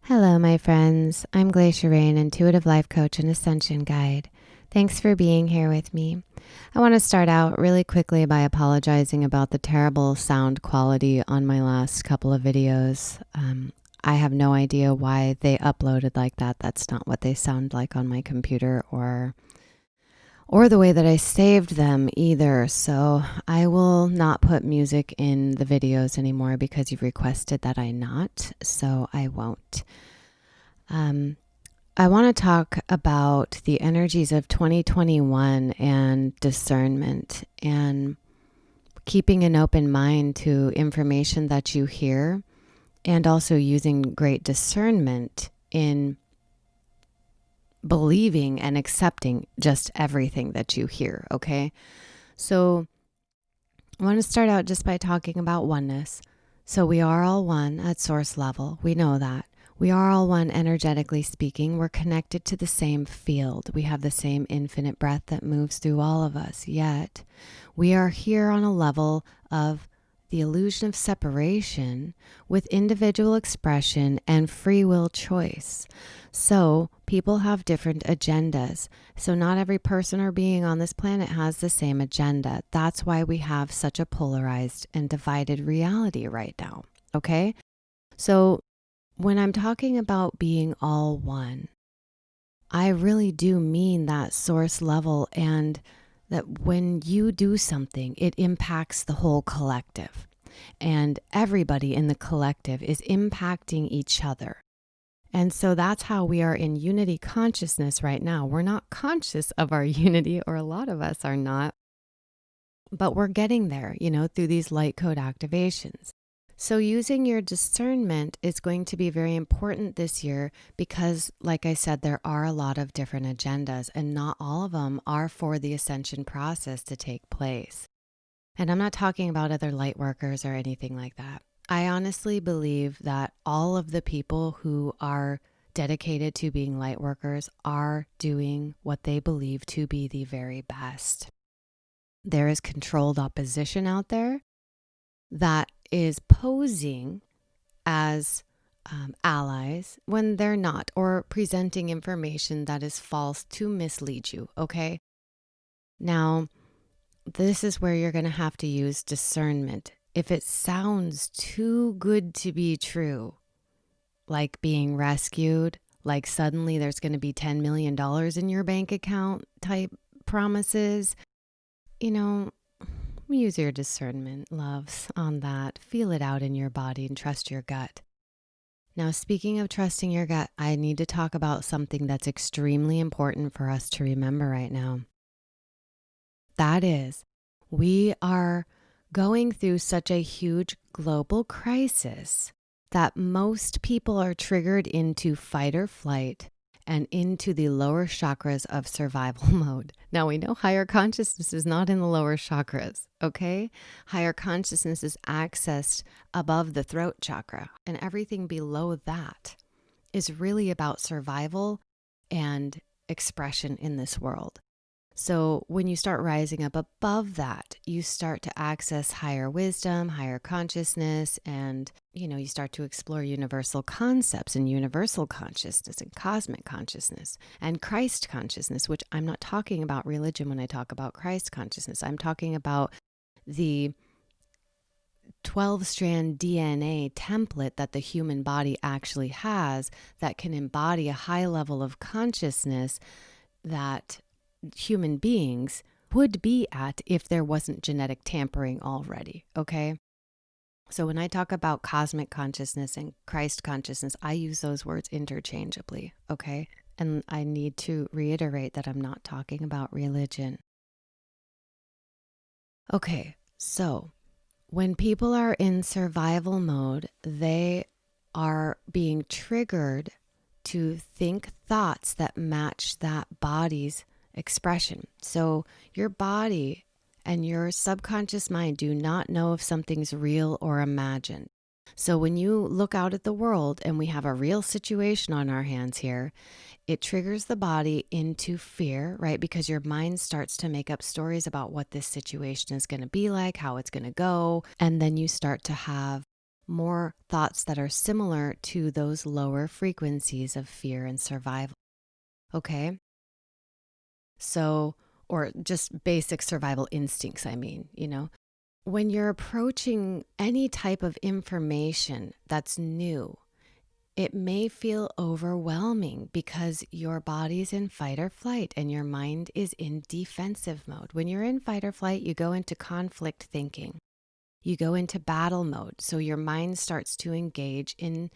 Hello, my friends. I'm Glacia, intuitive life coach and Ascension guide. Thanks for being here with me. I want to start out really quickly by apologizing about the terrible sound quality on my last couple of videos. I have no idea why they uploaded like that. That's not what they sound like on my computer or the way that I saved them either. So I will not put music in the videos anymore because you've requested that I not. So I won't. I want to talk about the energies of 2021 and discernment and keeping an open mind to information that you hear and also using great discernment in believing and accepting just everything that you hear, okay? So I want to start out just by talking about oneness. So we are all one at source level. We know that. We are all one energetically speaking. We're connected to the same field. We have the same infinite breath that moves through all of us. Yet we are here on a level of the illusion of separation with individual expression and free will choice. So people have different agendas. So not every person or being on this planet has the same agenda. That's why we have such a polarized and divided reality right now. Okay? So when I'm talking about being all one, I really do mean that source level, and that when you do something, it impacts the whole collective. And everybody in the collective is impacting each other. And so that's how we are in unity consciousness right now. We're not conscious of our unity, or a lot of us are not, but we're getting there, through these light code activations. So using your discernment is going to be very important this year because, like I said, there are a lot of different agendas and not all of them are for the ascension process to take place. And I'm not talking about other light workers or anything like that. I honestly believe that all of the people who are dedicated to being light workers are doing what they believe to be the very best. There is controlled opposition out there that is posing as allies when they're not, or presenting information that is false to mislead you, okay? Now, this is where you're going to have to use discernment. If it sounds too good to be true, like being rescued, like suddenly there's going to be $10 million in your bank account type promises, use your discernment, loves, on that. Feel it out in your body and trust your gut. Now, speaking of trusting your gut, I need to talk about something that's extremely important for us to remember right now. That is, we are going through such a huge global crisis that most people are triggered into fight or flight and into the lower chakras of survival mode. Now, we know higher consciousness is not in the lower chakras, okay? Higher consciousness is accessed above the throat chakra, and everything below that is really about survival and expression in this world. So when you start rising up above that, you start to access higher wisdom, higher consciousness, and you start to explore universal concepts and universal consciousness and cosmic consciousness and Christ consciousness, which I'm not talking about religion when I talk about Christ consciousness. I'm talking about the 12-strand DNA template that the human body actually has that can embody a high level of consciousness that human beings would be at if there wasn't genetic tampering already, okay? So when I talk about cosmic consciousness and Christ consciousness, I use those words interchangeably, okay? And I need to reiterate that I'm not talking about religion. Okay, so when people are in survival mode, they are being triggered to think thoughts that match that body's expression. So your body and your subconscious mind do not know if something's real or imagined. So when you look out at the world and we have a real situation on our hands here, it triggers the body into fear, right? Because your mind starts to make up stories about what this situation is going to be like, how it's going to go. And then you start to have more thoughts that are similar to those lower frequencies of fear and survival. Okay? So, or just basic survival instincts, I mean, when you're approaching any type of information that's new, it may feel overwhelming because your body's in fight or flight and your mind is in defensive mode. When you're in fight or flight, you go into conflict thinking. You go into battle mode. So your mind starts to engage in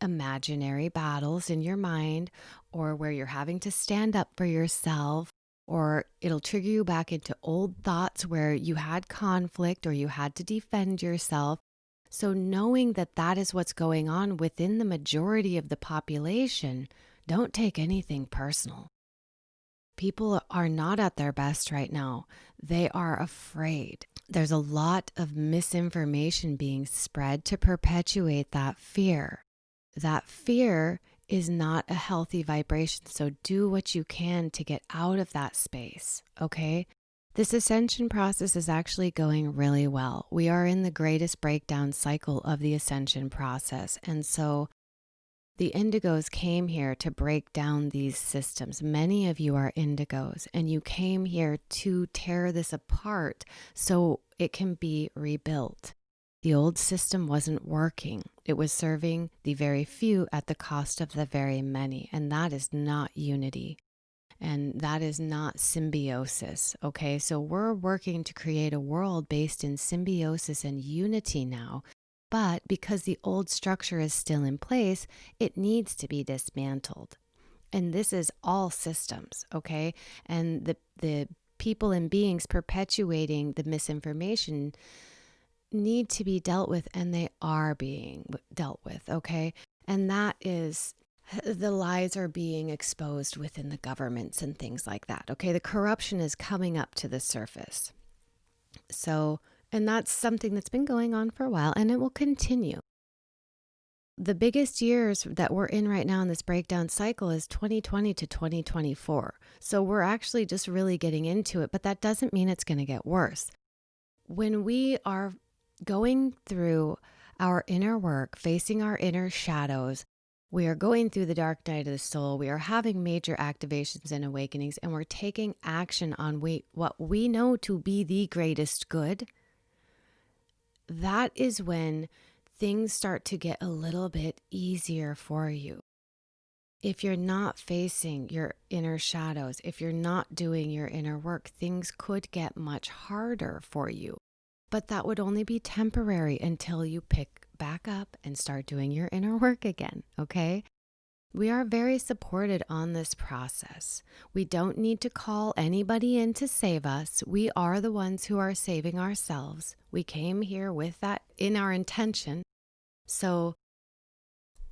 imaginary battles in your mind, or where you're having to stand up for yourself, or it'll trigger you back into old thoughts where you had conflict or you had to defend yourself. So knowing that that is what's going on within the majority of the population, don't take anything personal. People are not at their best right now. They are afraid. There's a lot of misinformation being spread to perpetuate that fear. That fear is not a healthy vibration. So do what you can to get out of that space, okay? This ascension process is actually going really well. We are in the greatest breakdown cycle of the ascension process. And so the indigos came here to break down these systems. Many of you are indigos, and you came here to tear this apart so it can be rebuilt. The old system wasn't working. It was serving the very few at the cost of the very many, and that is not unity. And that is not symbiosis, okay? So we're working to create a world based in symbiosis and unity now. But because the old structure is still in place, it needs to be dismantled. And this is all systems, okay? And the people and beings perpetuating the misinformation need to be dealt with, and they are being dealt with, okay? And that is, the lies are being exposed within the governments and things like that, okay? The corruption is coming up to the surface. So, and that's something that's been going on for a while, and it will continue. The biggest years that we're in right now in this breakdown cycle is 2020 to 2024. So we're actually just really getting into it, but that doesn't mean it's going to get worse. When we are going through our inner work, facing our inner shadows, we are going through the dark night of the soul, we are having major activations and awakenings, and we're taking action on what we know to be the greatest good. That is when things start to get a little bit easier for you. If you're not facing your inner shadows, if you're not doing your inner work, things could get much harder for you. But that would only be temporary until you pick back up and start doing your inner work again, okay? We are very supported on this process. We don't need to call anybody in to save us. We are the ones who are saving ourselves. We came here with that in our intention. So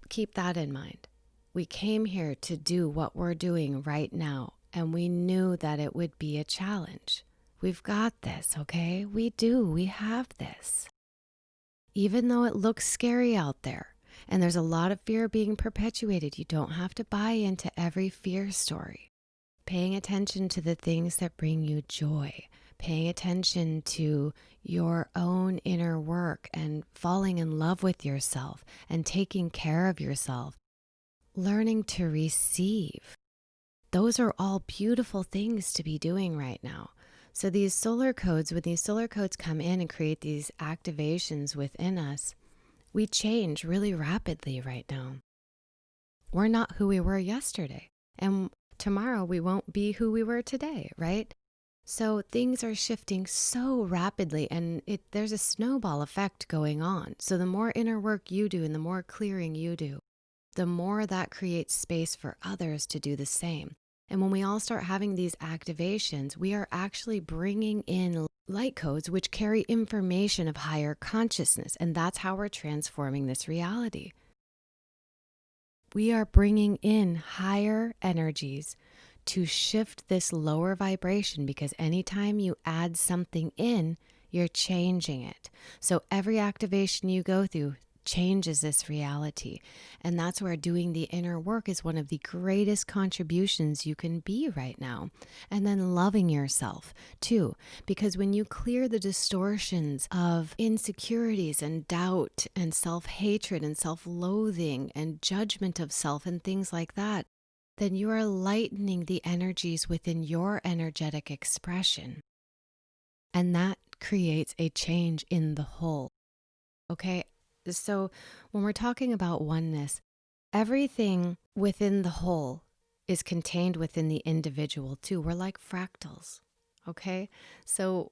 keep that in mind. We came here to do what we're doing right now, and we knew that it would be a challenge. We've got this, okay? We do. We have this. Even though it looks scary out there, and there's a lot of fear being perpetuated, you don't have to buy into every fear story. Paying attention to the things that bring you joy, paying attention to your own inner work and falling in love with yourself and taking care of yourself, learning to receive. Those are all beautiful things to be doing right now. So these solar codes, when these solar codes come in and create these activations within us, we change really rapidly right now. We're not who we were yesterday, and tomorrow we won't be who we were today, right? So things are shifting so rapidly, and there's a snowball effect going on. So the more inner work you do and the more clearing you do, the more that creates space for others to do the same. And when we all start having these activations, we are actually bringing in light codes which carry information of higher consciousness. And that's how we're transforming this reality. We are bringing in higher energies to shift this lower vibration, because anytime you add something in, you're changing it. So every activation you go through, changes this reality. And that's where doing the inner work is one of the greatest contributions you can be right now. And then loving yourself too, because when you clear the distortions of insecurities and doubt and self-hatred and self-loathing and judgment of self and things like that, then you are lightening the energies within your energetic expression. And that creates a change in the whole. Okay, so when we're talking about oneness, everything within the whole is contained within the individual too. We're like fractals, okay? So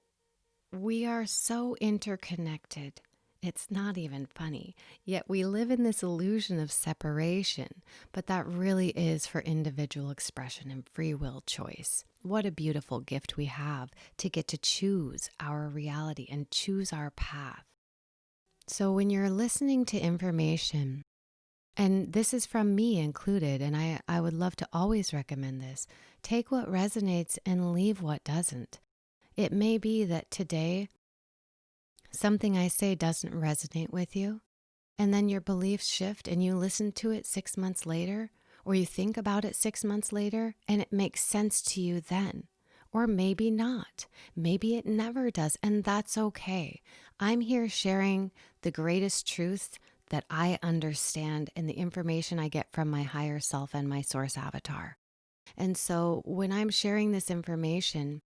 we are so interconnected. It's not even funny. Yet we live in this illusion of separation, but that really is for individual expression and free will choice. What a beautiful gift we have to get to choose our reality and choose our path. So when you're listening to information, and this is from me included, and I would love to always recommend this, take what resonates and leave what doesn't. It may be that today something I say doesn't resonate with you, and then your beliefs shift and you listen to it 6 months later, or you think about it 6 months later, and it makes sense to you then. Or maybe not. Maybe it never does, and that's okay. I'm here sharing the greatest truths that I understand and the information I get from my higher self and my source avatar. And so when I'm sharing this information,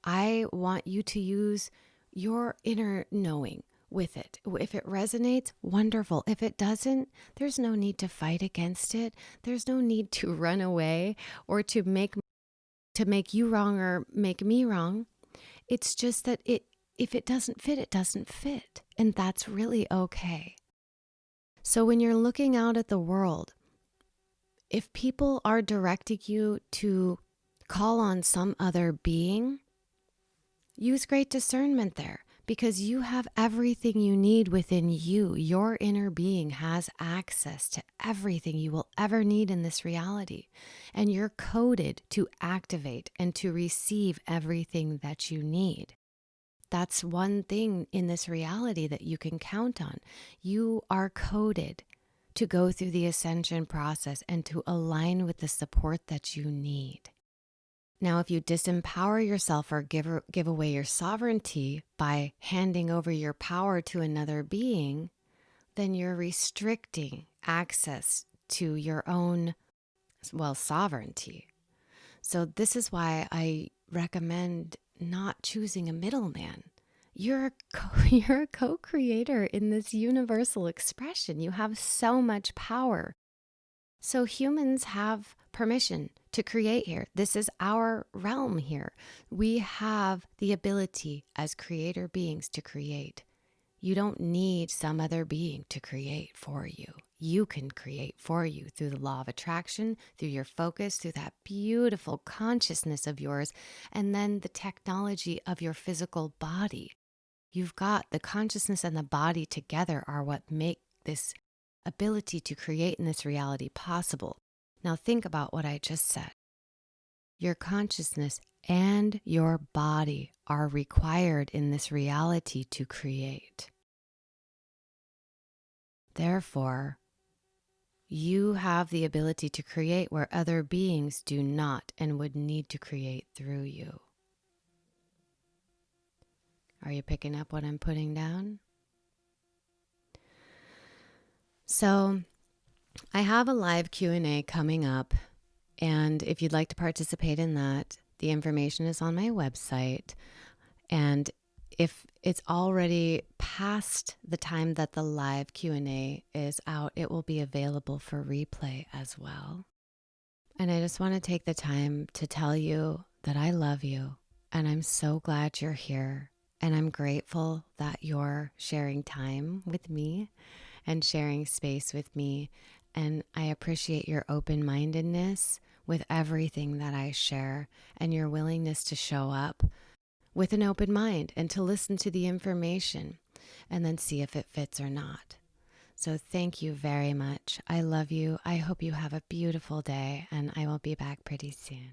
I want you to use your inner knowing with it. If it resonates, wonderful. If it doesn't, there's no need to fight against it. There's no need to run away or to make you wrong or make me wrong. It's just that if it doesn't fit, it doesn't fit. And that's really okay. So when you're looking out at the world, if people are directing you to call on some other being, use great discernment there, because you have everything you need within you. Your inner being has access to everything you will ever need in this reality. And you're coded to activate and to receive everything that you need. That's one thing in this reality that you can count on. You are coded to go through the ascension process and to align with the support that you need. Now, if you disempower yourself or give away your sovereignty by handing over your power to another being, then you're restricting access to your own, sovereignty. So this is why I recommend not choosing a middleman. You're a co-creator in this universal expression. You have so much power. So humans have permission to create here. This is our realm here. We have the ability as creator beings to create. You don't need some other being to create for you. You can create for you through the law of attraction, through your focus, through that beautiful consciousness of yours, and then the technology of your physical body. You've got the consciousness and the body together are what make this ability to create in this reality possible. Now think about what I just said. Your consciousness and your body are required in this reality to create. Therefore, you have the ability to create where other beings do not and would need to create through you. Are you picking up what I'm putting down? So I have a live Q&A coming up, and if you'd like to participate in that, the information is on my website. And if it's already past the time that the live Q&A is out, it will be available for replay as well. And I just want to take the time to tell you that I love you, and I'm so glad you're here. And I'm grateful that you're sharing time with me and sharing space with me. And I appreciate your open-mindedness with everything that I share and your willingness to show up with an open mind and to listen to the information and then see if it fits or not. So thank you very much. I love you. I hope you have a beautiful day, and I will be back pretty soon.